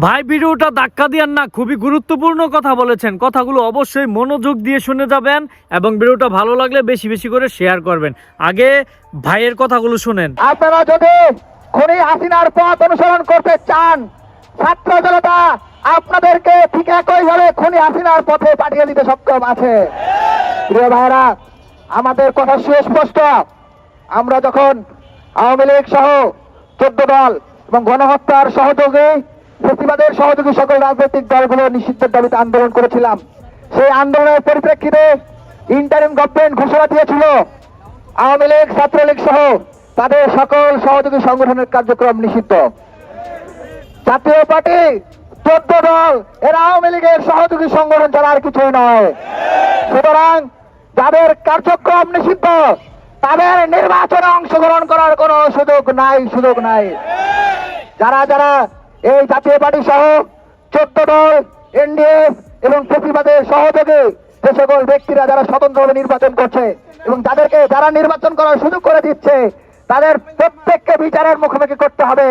ভাই ভিডিওটা ধাক্কা দিয়েন না, খুবই গুরুত্বপূর্ণ কথা বলেছেন। কথাগুলো অবশ্যই মনোযোগ দিয়ে শুনে যাবেন এবং ভিডিওটা ভালো লাগলে বেশি বেশি করে শেয়ার করবেন। আগে ভাইয়ের কথাগুলো শুনেন। আপনারা যদি খুনি হাসিনার পথ অনুসরণ করতে চান, ছাত্র জনতা আপনাদেরকে ঠিক একইভাবে খুনি হাসিনার পথে পাঠিয়ে দিতে সক্ষম আছে। প্রিয় ভাইরা, আমাদের কথা সুস্পষ্ট। আমরা যখন আওয়ামী লীগ সহ 14 দল এবং গণহত্যার সহযোগী, ফেসিবাদের সহযোগী সকল রাজনৈতিক দলগুলো নিষিদ্ধের দাবিতে আন্দোলন করেছিলাম, সেই আন্দোলনের পরিপ্রেক্ষিতে ইন্টারিম গভর্নমেন্ট ঘোষণা দিয়েছিল আওয়ামী লীগ, ছাত্রলীগ সহ তাদের সকল সহযোগী সংগঠনের কার্যক্রম নিষিদ্ধ। জাতীয় পার্টি 14 দল এরা আওয়ামী লীগের সহযোগী সংগঠন ছাড়া আর কিছুই নয়। সুতরাং যাদের কার্যক্রম নিষিদ্ধ, তাদের নির্বাচনে অংশগ্রহণ করার কোনো সুযোগ নাই। যারা যারা এই জাতীয় পার্টি সহ 14 দল, এনডিএফ এবং ফেসিবাদের সহযোগী যে সকল ব্যক্তিরা যারা স্বতন্ত্রভাবে নির্বাচন করছে এবং তাদেরকে যারা নির্বাচন করার সুযোগ করে দিচ্ছে, তাদের প্রত্যেককে বিচারের মুখোমুখি করতে হবে।